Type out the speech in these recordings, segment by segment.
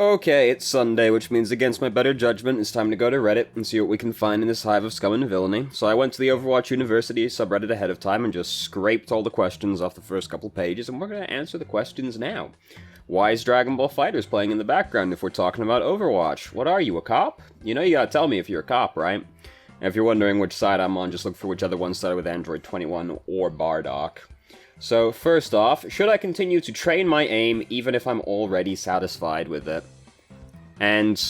Okay, it's Sunday, which means against my better judgment, it's time to go to Reddit and see what we can find in this hive of scum and villainy. So I went to the Overwatch University subreddit ahead of time and just scraped all the questions off the first couple pages, and we're going to answer the questions now. Why is Dragon Ball FighterZ playing in the background if we're talking about Overwatch? What are you, a cop? You know you gotta tell me if you're a cop, right? And if you're wondering which side I'm on, just look for whichever one started with Android 21 or Bardock. So, first off, should I continue to train my aim even if I'm already satisfied with it? And,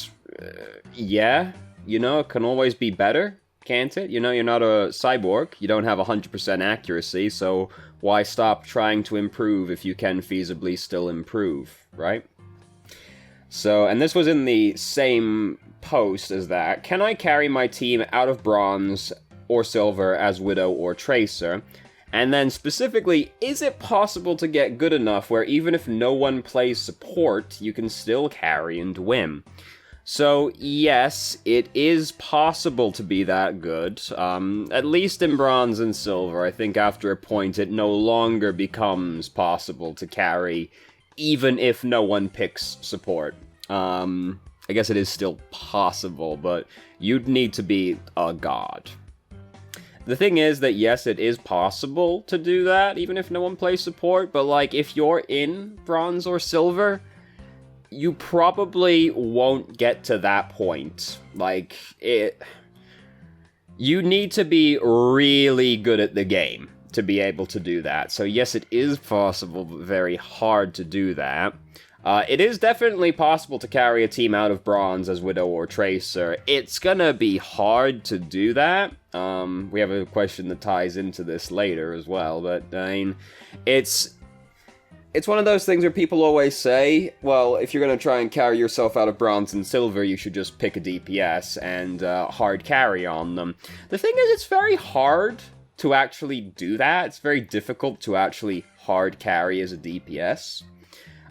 yeah, you know, it can always be better, can't it? You know, you're not a cyborg, you don't have 100% accuracy, so why stop trying to improve if you can feasibly still improve, right? So, and this was in the same post as that. Can I carry my team out of bronze or silver as Widow or Tracer? And then specifically, is it possible to get good enough where even if no one plays support, you can still carry and win? So, yes, it is possible to be that good. At least in bronze and silver, I think after a point it no longer becomes possible to carry, even if no one picks support. I guess it is still possible, but you'd need to be a god. The thing is that, yes, it is possible to do that, even if no one plays support, but, like, if you're in bronze or silver, you probably won't get to that point. Like, you need to be really good at the game to be able to do that. So, yes, it is possible, but very hard to do that. It is definitely possible to carry a team out of bronze as Widow or Tracer. It's gonna be hard to do that. We have a question that ties into this later as well, but, I mean, it's one of those things where people always say, well, if you're gonna try and carry yourself out of bronze and silver, you should just pick a DPS and hard carry on them. The thing is, it's very hard to actually do that. It's very difficult to actually hard carry as a DPS.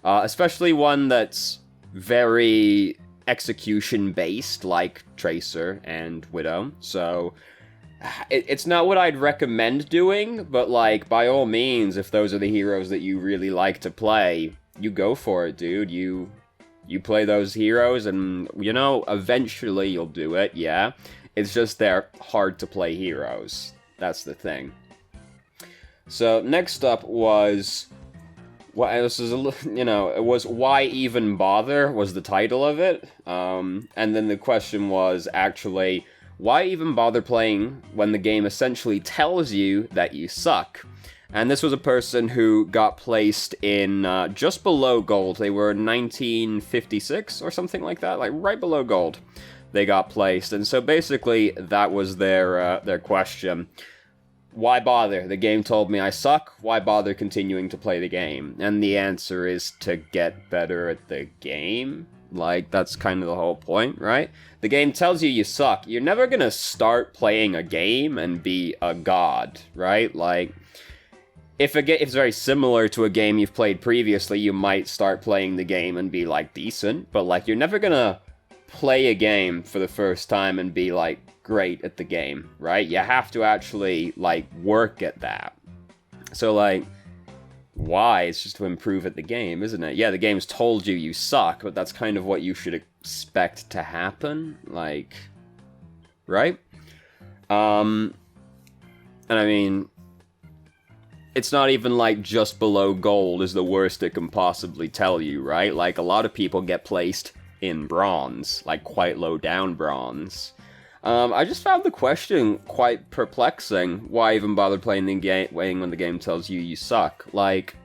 Especially one that's very execution-based, like Tracer and Widow. So, it's not what I'd recommend doing, but, like, by all means, if those are the heroes that you really like to play, you go for it, dude. You play those heroes, and, you know, eventually you'll do it, yeah. It's just they're hard-to-play heroes. That's the thing. So, next up was... Well, this is it was Why Even Bother was the title of it, and then the question was actually, why even bother playing when the game essentially tells you that you suck? And this was a person who got placed in just below gold. They were 1956 or something like that, like right below gold. They got placed, and so basically that was their question. Why bother? The game told me I suck. Why bother continuing to play the game? And the answer is to get better at the game. Like, that's kind of the whole point, right? The game tells you you suck. You're never gonna start playing a game and be a god, right? Like, if it's very similar to a game you've played previously, you might start playing the game and be, like, decent. But, like, you're never gonna play a game for the first time and be, like, great at the game, right? You have to actually, like, work at that. So, like, why? It's just to improve at the game, isn't it? Yeah, the game's told you you suck, but that's kind of what you should expect to happen, like, right? And I mean, it's not even, like, just below gold is the worst it can possibly tell you, right? Like, a lot of people get placed in bronze, like, quite low down bronze. I just found the question quite perplexing. Why even bother playing the game when the game tells you you suck? Like,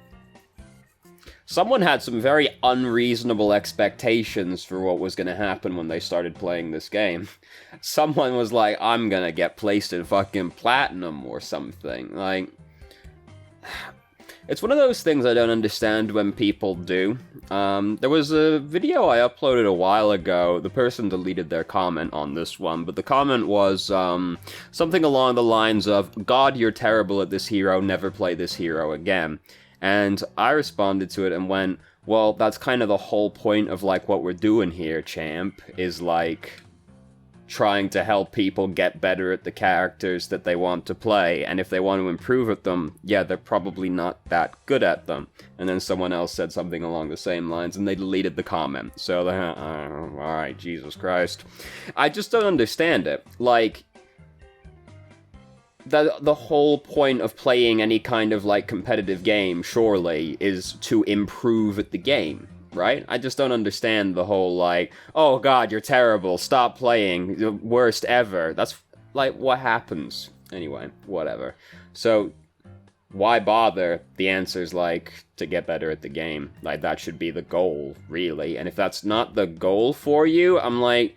someone had some very unreasonable expectations for what was going to happen when they started playing this game. Someone was like, I'm gonna get placed in fucking platinum or something. Like, it's one of those things I don't understand when people do. There was a video I uploaded a while ago. The person deleted their comment on this one, but the comment was something along the lines of, God, you're terrible at this hero, never play this hero again. And I responded to it and went, well, that's kind of the whole point of, like, what we're doing here, champ, is, like, trying to help people get better at the characters that they want to play, and if they want to improve at them, yeah, they're probably not that good at them. And then someone else said something along the same lines, and they deleted the comment. So, alright, Jesus Christ. I just don't understand it. Like, the whole point of playing any kind of, like, competitive game, surely, is to improve at the game. Right? I just don't understand the whole, like, oh god, you're terrible, stop playing, the worst ever. That's, like, what happens. Anyway, whatever. So, why bother? The answer's, like, to get better at the game. Like, that should be the goal, really. And if that's not the goal for you, I'm like,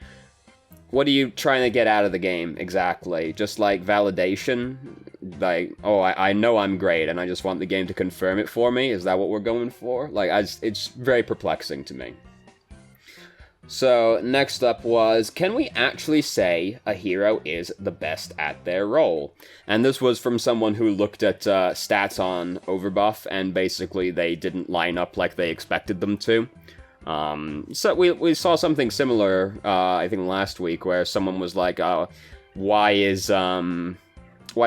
what are you trying to get out of the game, exactly? Just, like, validation? Like, oh, I know I'm great, and I just want the game to confirm it for me? Is that what we're going for? Like, it's very perplexing to me. So, next up was, can we actually say a hero is the best at their role? And this was from someone who looked at stats on Overbuff, and basically they didn't line up like they expected them to. So we saw something similar, I think last week, where someone was like, why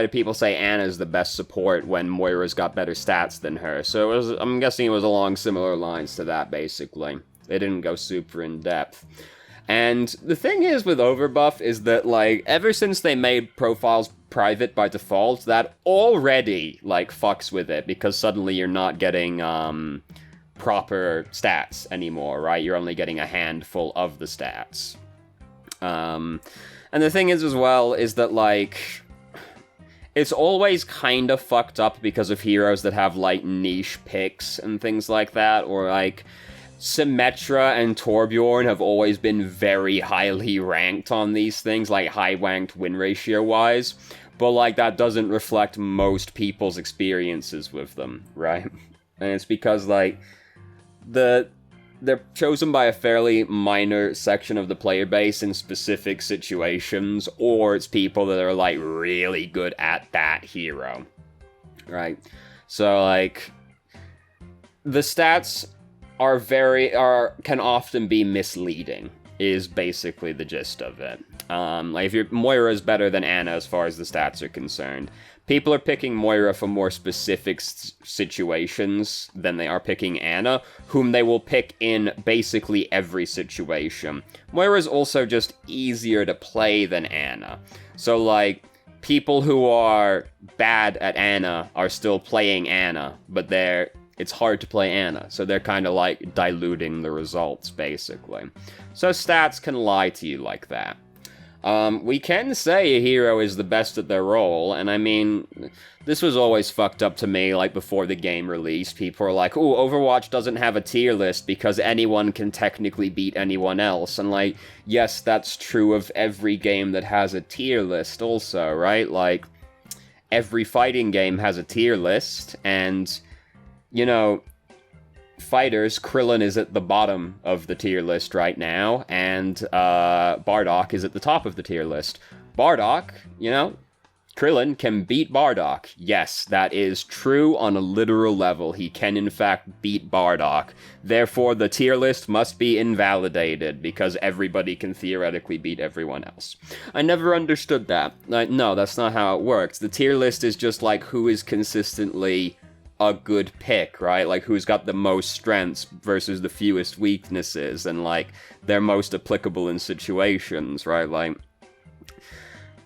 do people say Ana's the best support when Moira's got better stats than her? So I'm guessing it was along similar lines to that, basically. They didn't go super in-depth. And the thing is with Overbuff is that, like, ever since they made profiles private by default, that already, like, fucks with it, because suddenly you're not getting, proper stats anymore, right? You're only getting a handful of the stats. And the thing is, as well, is that, like, it's always kind of fucked up because of heroes that have, like, niche picks and things like that, or, like, Symmetra and Torbjorn have always been very highly ranked on these things, like, high-ranked win ratio-wise, but, like, that doesn't reflect most people's experiences with them, right? And it's because, like, they're chosen by a fairly minor section of the player base in specific situations, or it's people that are, like, really good at that hero, right? So, like, the stats can often be misleading, is basically the gist of it. Like, if Moira's better than Ana as far as the stats are concerned, people are picking Moira for more specific situations than they are picking Ana, whom they will pick in basically every situation. Moira's also just easier to play than Ana. So, like, people who are bad at Ana are still playing Ana, but it's hard to play Ana, so they're kind of, like, diluting the results, basically. So stats can lie to you like that. We can say a hero is the best at their role, and I mean, this was always fucked up to me, like, before the game released. People were like, ooh, Overwatch doesn't have a tier list because anyone can technically beat anyone else, and, like, yes, that's true of every game that has a tier list also, right? Like, every fighting game has a tier list, and, you know, fighters, Krillin is at the bottom of the tier list right now, and Bardock is at the top of the tier list. Bardock, you know, Krillin can beat Bardock. Yes, that is true on a literal level. He can, in fact, beat Bardock. Therefore, the tier list must be invalidated, because everybody can theoretically beat everyone else. I never understood that. Like, no, that's not how it works. The tier list is just, like, who is consistently a good pick, right? Like, who's got the most strengths versus the fewest weaknesses, and, like, they're most applicable in situations, right? Like,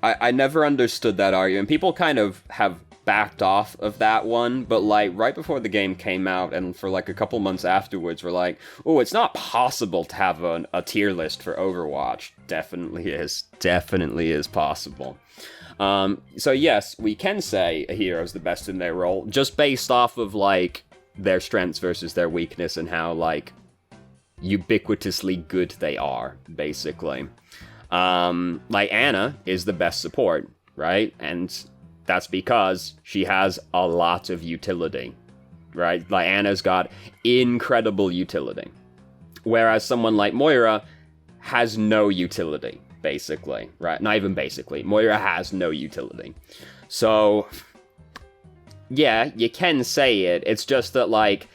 I never understood that argument. People kind of have backed off of that one, but, like, right before the game came out, and for, like, a couple months afterwards, we're like, oh, it's not possible to have a tier list for Overwatch. Definitely is possible. So yes, we can say a hero's the best in their role, just based off of, like, their strengths versus their weakness and how, like, ubiquitously good they are, basically. Like, Ana is the best support, right? And that's because she has a lot of utility, right? Like, Ana's got incredible utility. Whereas someone like Moira has no utility. Basically, right? Not even basically. Moira has no utility. So, yeah, you can say it. It's just that, like,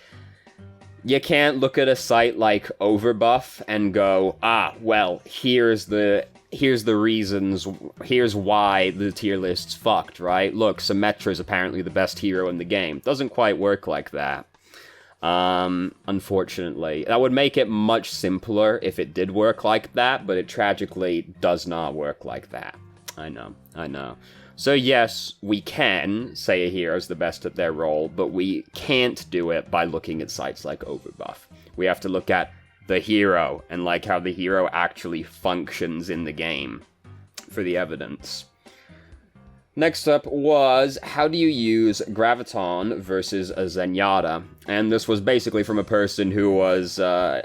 you can't look at a site like Overbuff and go, well, here's the here's the reasons, here's why the tier list's fucked, right? Look, Symmetra's apparently the best hero in the game. Doesn't quite work like that. Unfortunately. That would make it much simpler if it did work like that, but it tragically does not work like that. I know. So yes, we can say a hero's the best at their role, but we can't do it by looking at sites like Overbuff. We have to look at the hero, and like how the hero actually functions in the game for the evidence. Next up was, how do you use Graviton versus a Zenyatta? And this was basically from a person who was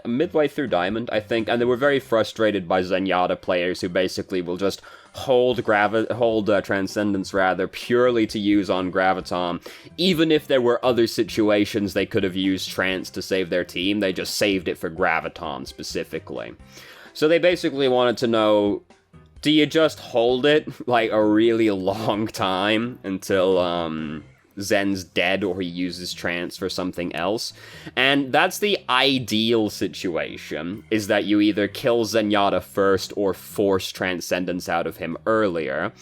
midway through Diamond, I think, and they were very frustrated by Zenyatta players who basically will just hold Transcendence rather purely to use on Graviton. Even if there were other situations they could have used Trance to save their team, they just saved it for Graviton specifically. So they basically wanted to know, do you just hold it, like, a really long time until, Zen's dead or he uses Trance for something else? And that's the ideal situation, is that you either kill Zenyatta first or force Transcendence out of him earlier.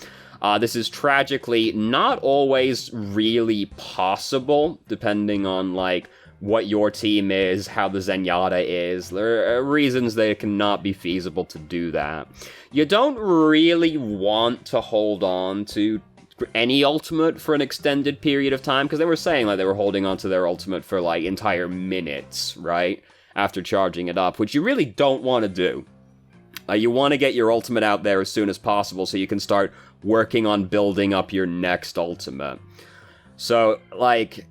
This is tragically not always really possible, depending on, like, what your team is, how the Zenyatta is. There are reasons that it cannot be feasible to do that. You don't really want to hold on to any ultimate for an extended period of time, because they were saying like they were holding on to their ultimate for like entire minutes, right? After charging it up, which you really don't want to do. You want to get your ultimate out there as soon as possible so you can start working on building up your next ultimate. So, like,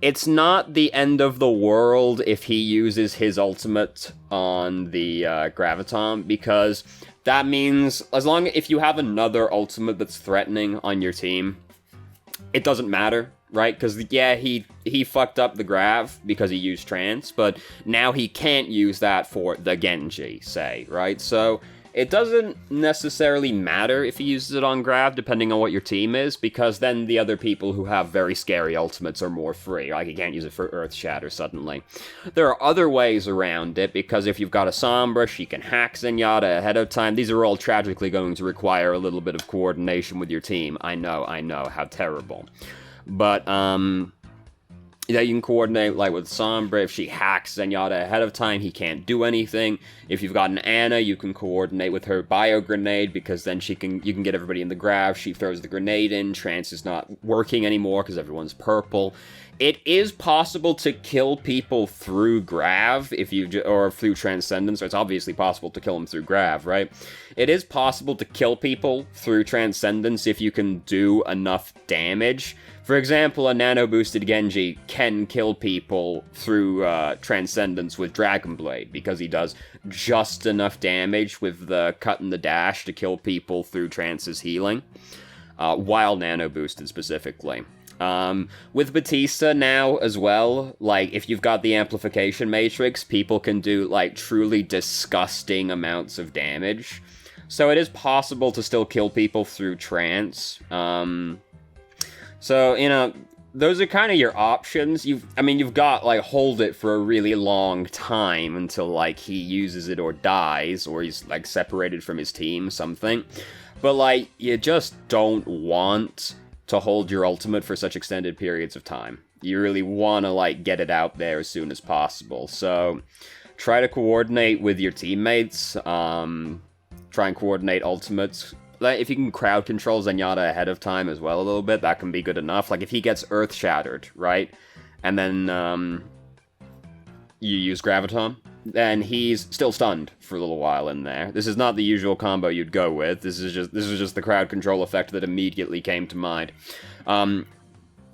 it's not the end of the world if he uses his ultimate on the Graviton, because that means if you have another ultimate that's threatening on your team, it doesn't matter, right? Because, yeah, he fucked up the Grav because he used Trance, but now he can't use that for the Genji, say, right? So it doesn't necessarily matter if he uses it on Grav, depending on what your team is, because then the other people who have very scary ultimates are more free. Like, you can't use it for Earth Shatter suddenly. There are other ways around it, because if you've got a Sombra, she can hack Zenyatta ahead of time. These are all tragically going to require a little bit of coordination with your team. I know, how terrible. But, yeah, you can coordinate, like, with Sombra. If she hacks Zenyatta ahead of time, he can't do anything. If you've got an Ana, you can coordinate with her Bio Grenade, because then you can get everybody in the Grav. She throws the grenade in. Trance is not working anymore, because everyone's purple. It is possible to kill people through Grav, or through Transcendence, or it's obviously possible to kill them through Grav, right? It is possible to kill people through Transcendence if you can do enough damage. For example, a nano-boosted Genji can kill people through Transcendence with Dragon Blade, because he does just enough damage with the cut and the dash to kill people through Trance's healing, while nano-boosted specifically. With Batista now as well, like, if you've got the amplification matrix, people can do, like, truly disgusting amounts of damage. So it is possible to still kill people through Trance. So, you know, those are kind of your options. You've got, like, hold it for a really long time until, like, he uses it or dies, or he's, like, separated from his team, something. But, like, you just don't want to hold your ultimate for such extended periods of time. You really want to, like, get it out there as soon as possible. So, try to coordinate with your teammates. Try and coordinate ultimates. Like, if you can crowd control Zenyatta ahead of time as well a little bit, that can be good enough. Like, if he gets Earth Shattered, right? And then, you use Graviton, then he's still stunned for a little while in there. This is not the usual combo you'd go with. This is just the crowd control effect that immediately came to mind.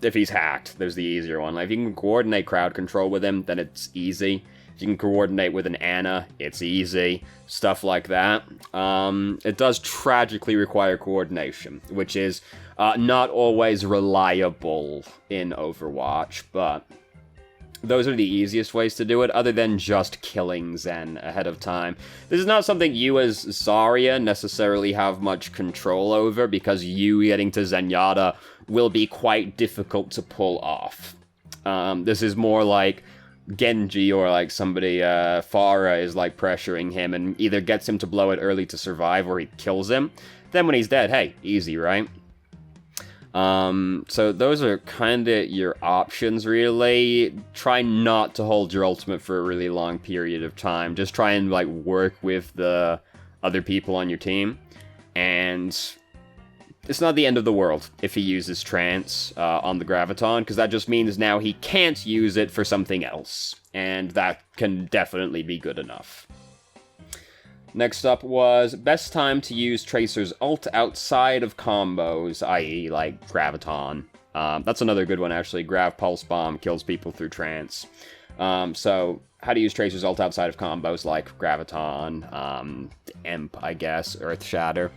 If he's hacked, there's the easier one. Like, if you can coordinate crowd control with him, then it's easy. If you can coordinate with an Ana, it's easy. Stuff like that. It does tragically require coordination, which is not always reliable in Overwatch, but those are the easiest ways to do it, other than just killing Zen ahead of time. This is not something you as Zarya necessarily have much control over, because you getting to Zenyatta will be quite difficult to pull off. This is more like Genji or, like, somebody, Pharah is, like, pressuring him and either gets him to blow it early to survive or he kills him, then when he's dead, hey, easy, right? So those are kinda your options, really. Try not to hold your ultimate for a really long period of time. Just try and, like, work with the other people on your team. And it's not the end of the world if he uses Trance on the Graviton, because that just means now he can't use it for something else. And that can definitely be good enough. Next up was best time to use Tracer's ult outside of combos, i.e. like Graviton. That's another good one, actually. Grav Pulse Bomb kills people through Trance. So how to use Tracer's ult outside of combos like Graviton, Imp, I guess, Earth Shatter.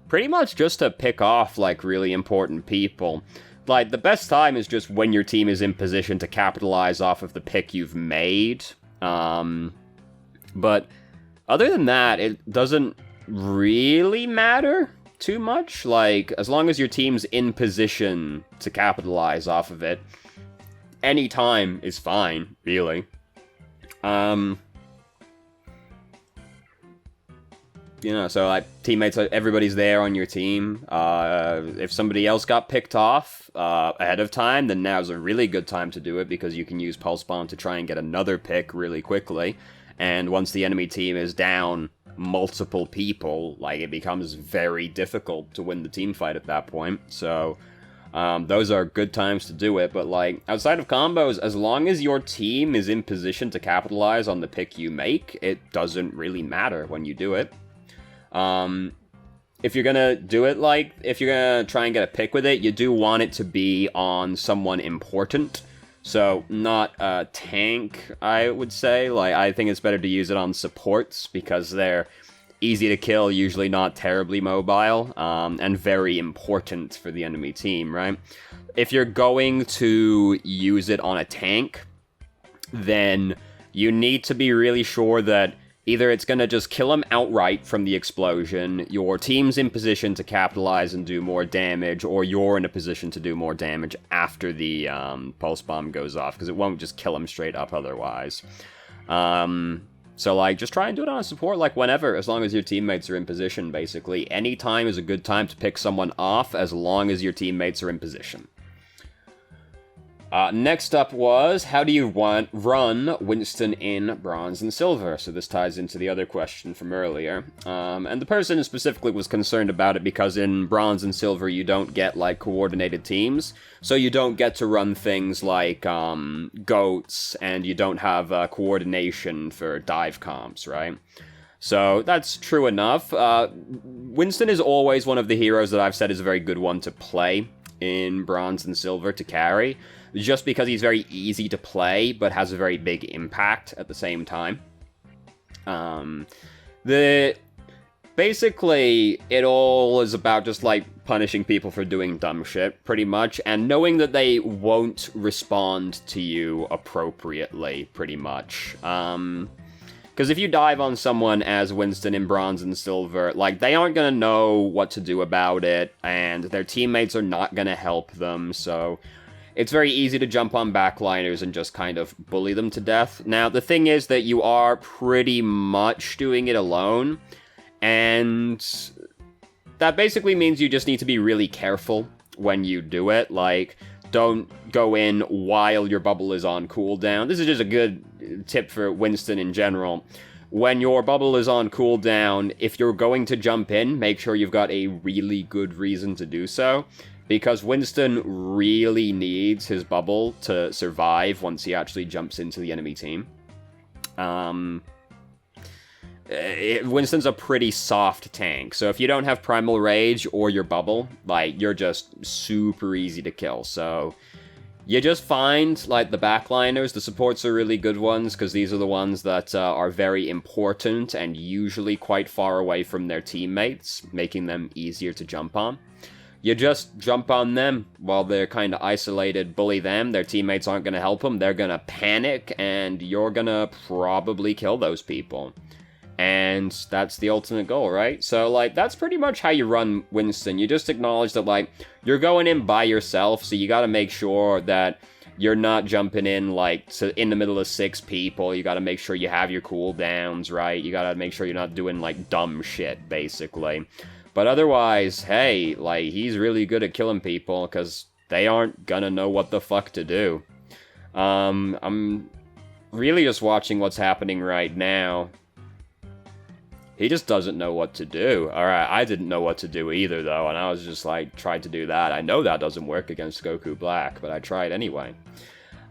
Pretty much just to pick off, like, really important people. Like, the best time is just when your team is in position to capitalize off of the pick you've made. But other than that, it doesn't really matter too much. Like, as long as your team's in position to capitalize off of it, any time is fine, really. You know, so, like, teammates, everybody's there on your team. If somebody else got picked off ahead of time, then now's a really good time to do it, because you can use Pulse Bomb to try and get another pick really quickly. And once the enemy team is down multiple people, like, it becomes very difficult to win the team fight at that point. So, those are good times to do it. But, like, outside of combos, as long as your team is in position to capitalize on the pick you make, it doesn't really matter when you do it. If you're gonna do it, like, if you're gonna try and get a pick with it, you do want it to be on someone important. So, not a tank, I would say. Like, I think it's better to use it on supports, because they're easy to kill, usually not terribly mobile, and very important for the enemy team, right? If you're going to use it on a tank, then you need to be really sure that either it's going to just kill him outright from the explosion, your team's in position to capitalize and do more damage, or you're in a position to do more damage after the Pulse Bomb goes off, because it won't just kill him straight up otherwise. So, like, just try and do it on a support, like, whenever, as long as your teammates are in position, basically. Any time is a good time to pick someone off, as long as your teammates are in position. Next up was, how do you run Winston in Bronze and Silver? So this ties into the other question from earlier. And the person specifically was concerned about it because in Bronze and Silver you don't get, like, coordinated teams. So you don't get to run things like goats, and you don't have coordination for dive comps, right? So that's true enough. Winston is always one of the heroes that I've said is a very good one to play in Bronze and Silver to carry, just because he's very easy to play, but has a very big impact at the same time. Basically, it all is about just, like, punishing people for doing dumb shit, pretty much, and knowing that they won't respond to you appropriately, pretty much. Because if you dive on someone as Winston in Bronze and Silver, like, they aren't gonna know what to do about it, and their teammates are not gonna help them, so it's very easy to jump on backliners and just kind of bully them to death. Now, the thing is that you are pretty much doing it alone, and that basically means you just need to be really careful when you do it. Like, don't go in while your bubble is on cooldown. This is just a good tip for Winston in general. When your bubble is on cooldown, if you're going to jump in, make sure you've got a really good reason to do so, because Winston really needs his bubble to survive once he actually jumps into the enemy team. Winston's a pretty soft tank, so if you don't have Primal Rage or your bubble, like, you're just super easy to kill. So you just find, like, the backliners. The supports are really good ones, because these are the ones that are very important and usually quite far away from their teammates, making them easier to jump on. You just jump on them while they're kind of isolated, bully them, their teammates aren't going to help them, they're going to panic, and you're going to probably kill those people. And that's the ultimate goal, right? So, like, that's pretty much how you run Winston. You just acknowledge that, like, you're going in by yourself, so you gotta make sure that you're not jumping in, like, in the middle of 6 people. You gotta make sure you have your cooldowns, right? You gotta make sure you're not doing, like, dumb shit, basically. But otherwise, hey, like, he's really good at killing people, because they aren't gonna know what the fuck to do. I'm really just watching what's happening right now. He just doesn't know what to do. Alright, I didn't know what to do either, though, and I was just, like, tried to do that. I know that doesn't work against Goku Black, but I tried anyway.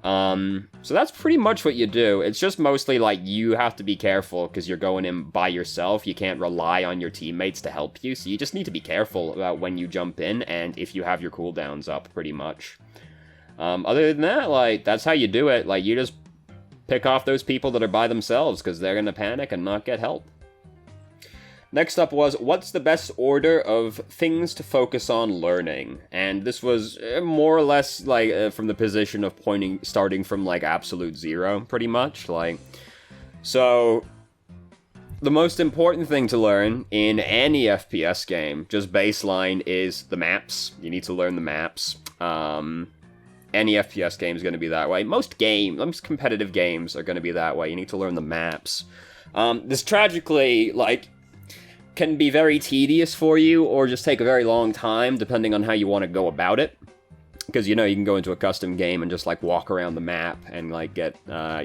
So that's pretty much what you do. It's just mostly, like, you have to be careful, because you're going in by yourself. You can't rely on your teammates to help you, so you just need to be careful about when you jump in, and if you have your cooldowns up, pretty much. Other than that, like, that's how you do it. Like, you just pick off those people that are by themselves, because they're gonna panic and not get help. Next up was, what's the best order of things to focus on learning? And this was more or less, like, from the position of starting from, like, absolute zero, pretty much. Like, so, the most important thing to learn in any FPS game, just baseline, is the maps. You need to learn the maps. Any FPS game is going to be that way. Most competitive games are going to be that way. You need to learn the maps. This tragically, like, can be very tedious for you, or just take a very long time, depending on how you want to go about it. Because, you know, you can go into a custom game and just, like, walk around the map and, like, get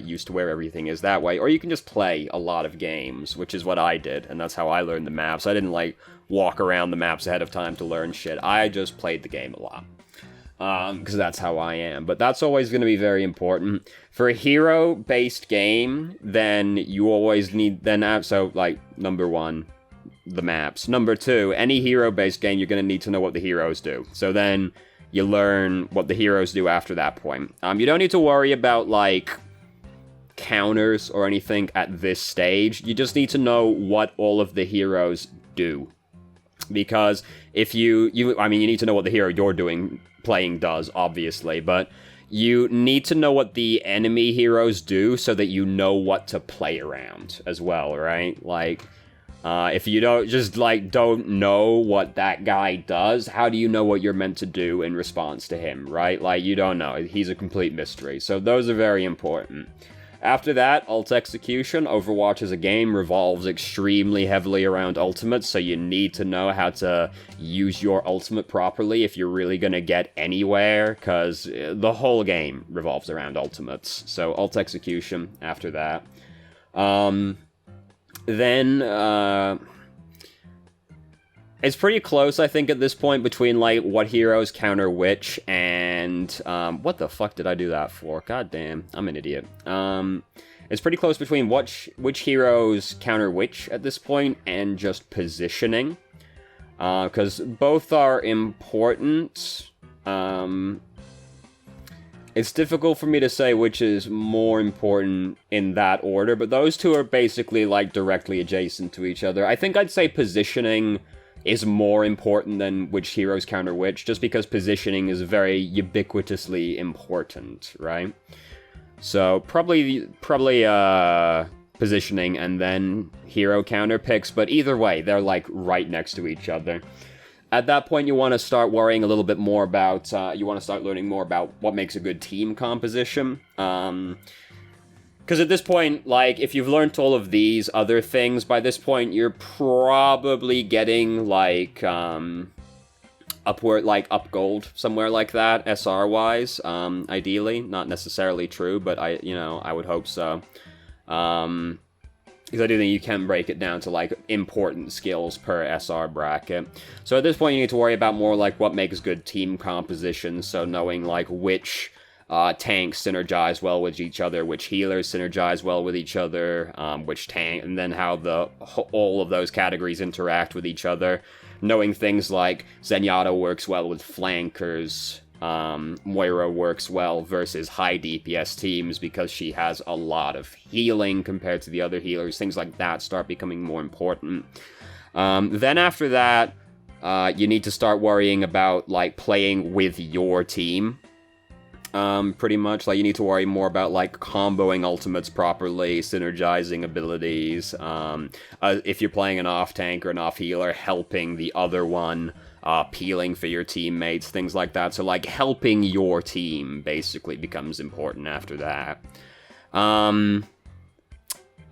used to where everything is that way. Or you can just play a lot of games, which is what I did, and that's how I learned the maps. I didn't, like, walk around the maps ahead of time to learn shit. I just played the game a lot. Because that's how I am. But that's always going to be very important. For a hero-based game, then you always need... So, like, number 1... the maps. Number 2, any hero-based game, you're going to need to know what the heroes do. So then you learn what the heroes do after that point. You don't need to worry about, like, counters or anything at this stage. You just need to know what all of the heroes do. Because if you need to know what the hero you're playing does, obviously, but you need to know what the enemy heroes do so that you know what to play around as well, right? Like, if you don't know what that guy does, how do you know what you're meant to do in response to him, right? Like, you don't know. He's a complete mystery. So those are very important. After that, ult execution. Overwatch as a game revolves extremely heavily around ultimates, so you need to know how to use your ultimate properly if you're really gonna get anywhere, because the whole game revolves around ultimates. So ult execution after that. Then, it's pretty close, I think, at this point, between, like, what heroes counter which, and, what the fuck did I do that for? God damn, I'm an idiot. It's pretty close between which heroes counter which at this point, and just positioning. Because both are important. It's difficult for me to say which is more important in that order, but those two are basically, like, directly adjacent to each other. I think I'd say positioning is more important than which heroes counter which, just because positioning is very ubiquitously important, right? So, probably positioning and then hero counter picks, but either way, they're, like, right next to each other. At that point, you want to start worrying a little bit more about, you want to start learning more about what makes a good team composition. Because at this point, like, if you've learned all of these other things, by this point, you're probably getting, like, up gold, somewhere like that, SR-wise, ideally. Not necessarily true, but I would hope so. Because I do think you can break it down to, like, important skills per SR bracket. So at this point, you need to worry about more, like, what makes good team composition, so knowing, like, which tanks synergize well with each other, which healers synergize well with each other, and then how all of those categories interact with each other. Knowing things like Zenyatta works well with flankers, Moira works well versus high DPS teams because she has a lot of healing compared to the other healers. Things like that start becoming more important. Then after that, you need to start worrying about, like, playing with your team. pretty much. Like, you need to worry more about, like, comboing ultimates properly, synergizing abilities, if you're playing an off-tank or an off-healer, helping the other one, peeling for your teammates, things like that. So, like, helping your team basically becomes important after that.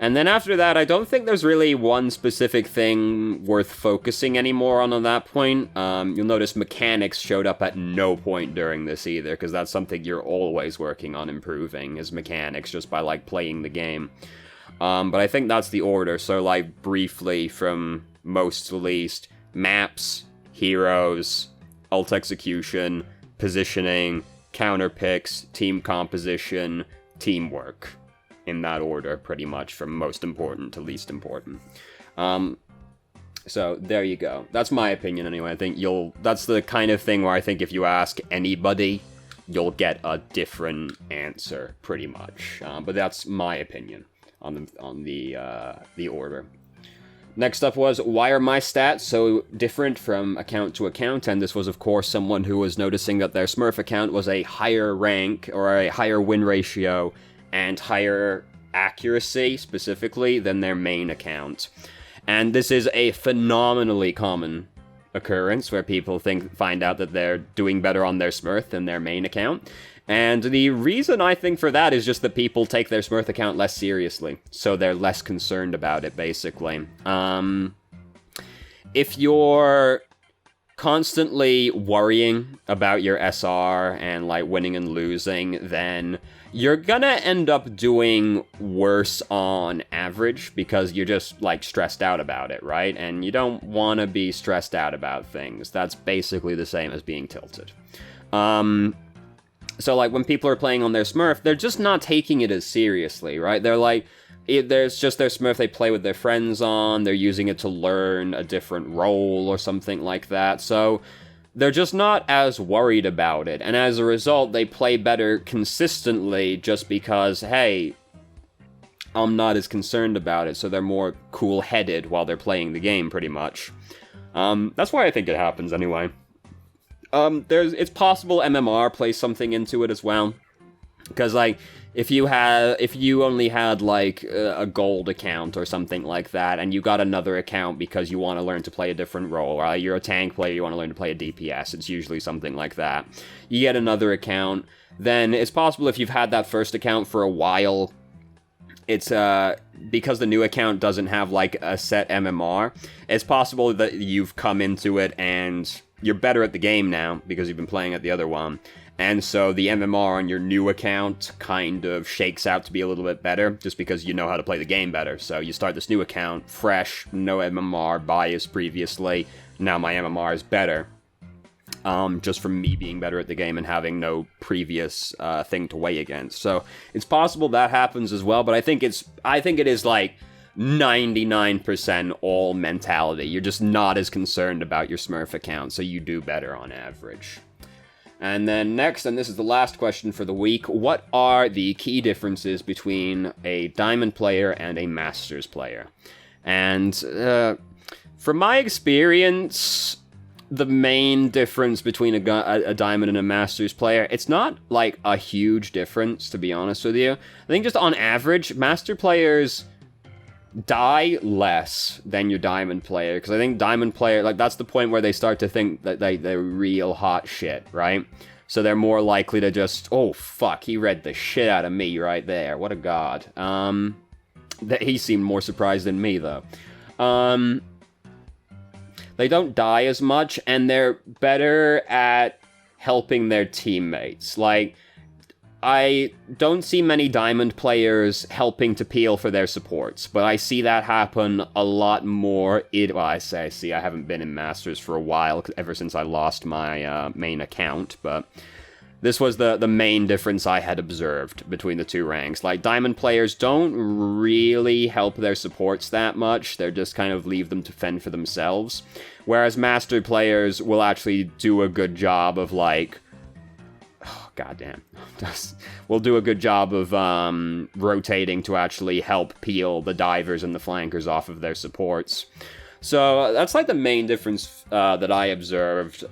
And then after that, I don't think there's really one specific thing worth focusing anymore on that point. You'll notice mechanics showed up at no point during this either, because that's something you're always working on improving, is mechanics, just by, like, playing the game. But I think that's the order, so, like, briefly, from most to least: maps, heroes, ult execution, positioning, counter picks, team composition, teamwork. In that order, pretty much, from most important to least important. So, there you go. That's my opinion, anyway. I think that's the kind of thing where I think if you ask anybody, you'll get a different answer, pretty much. But that's my opinion on the order. Next up was, why are my stats so different from account to account? And this was, of course, someone who was noticing that their Smurf account was a higher rank, or a higher win ratio, and higher accuracy, specifically, than their main account. And this is a phenomenally common occurrence, where people find out that they're doing better on their Smurf than their main account. And the reason I think for that is just that people take their Smurf account less seriously, so they're less concerned about it, basically. If you're constantly worrying about your SR and, like, winning and losing, then you're gonna end up doing worse on average, because you're just, like, stressed out about it, right? And you don't want to be stressed out about things. That's basically the same as being tilted. So, like, when people are playing on their Smurf, they're just not taking it as seriously, right? They're like, there's just their Smurf they play with their friends on, they're using it to learn a different role or something like that, so they're just not as worried about it, and as a result, they play better consistently just because, hey, I'm not as concerned about it, so they're more cool-headed while they're playing the game, pretty much. That's why I think it happens, anyway. It's possible MMR plays something into it as well, because, like, if you only had, like, a gold account or something like that, and you got another account because you want to learn to play a different role, or you're a tank player, you want to learn to play a DPS, it's usually something like that. You get another account, then it's possible if you've had that first account for a while, it's, because the new account doesn't have, like, a set MMR, it's possible that you've come into it and you're better at the game now, because you've been playing at the other one. And so the MMR on your new account kind of shakes out to be a little bit better, just because you know how to play the game better. So you start this new account, fresh, no MMR bias previously, now my MMR is better. Just from me being better at the game and having no previous thing to weigh against. So it's possible that happens as well, but I think it is like 99% all mentality. You're just not as concerned about your Smurf account, so you do better on average. And then next, and this is the last question for the week, what are the key differences between a Diamond player and a Masters player? And from my experience, the main difference between a Diamond and a Masters player, it's not like a huge difference, to be honest with you. I think just on average, Master players die less than your Diamond player, because I think Diamond player, like, that's the point where they start to think that they're real hot shit, right? So they're more likely to just, oh fuck, he read the shit out of me right there, what a god. He seemed more surprised than me, though. They don't die as much, and they're better at helping their teammates. Like, I don't see many Diamond players helping to peel for their supports, but I see that happen a lot more. Well, I haven't been in Masters for a while, ever since I lost my main account, but this was the main difference I had observed between the two ranks. Like, Diamond players don't really help their supports that much, they're just kind of leave them to fend for themselves, whereas Master players will actually do a good job of, like, goddamn. We'll do a good job of rotating to actually help peel the divers and the flankers off of their supports. So that's like the main difference that I observed,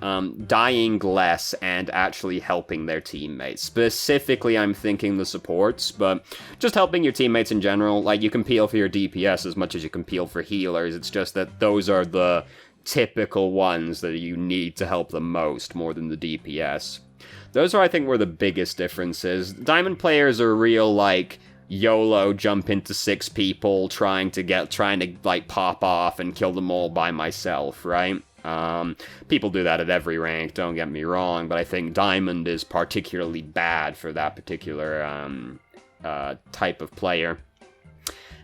dying less and actually helping their teammates. Specifically, I'm thinking the supports, but just helping your teammates in general. Like, you can peel for your DPS as much as you can peel for healers, it's just that those are the typical ones that you need to help the most, more than the DPS. Those are, I think, were the biggest differences. Diamond players are real, like, YOLO, jump into 6 people, trying to, like, pop off and kill them all by myself, right? People do that at every rank, don't get me wrong, but I think Diamond is particularly bad for that particular, type of player.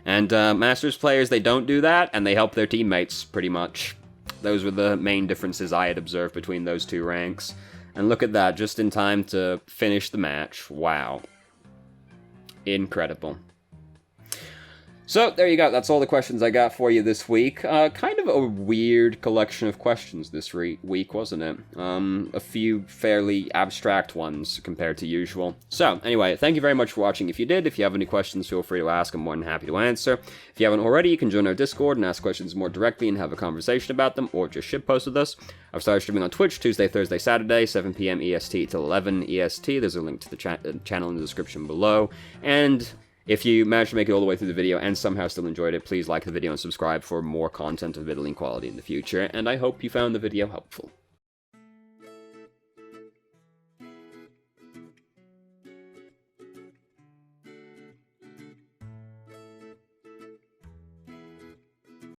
And, Masters players, they don't do that, and they help their teammates, pretty much. Those were the main differences I had observed between those two ranks. And look at that, just in time to finish the match. Wow. Incredible. So, there you go. That's all the questions I got for you this week. Kind of a weird collection of questions this week, wasn't it? A few fairly abstract ones compared to usual. So, anyway, thank you very much for watching. If you did, if you have any questions, feel free to ask. I'm more than happy to answer. If you haven't already, you can join our Discord and ask questions more directly and have a conversation about them, or just shitpost with us. I've started streaming on Twitch Tuesday, Thursday, Saturday, 7 p.m. EST till 11 EST. There's a link to the channel in the description below. And if you managed to make it all the way through the video and somehow still enjoyed it, please like the video and subscribe for more content of middling quality in the future, and I hope you found the video helpful.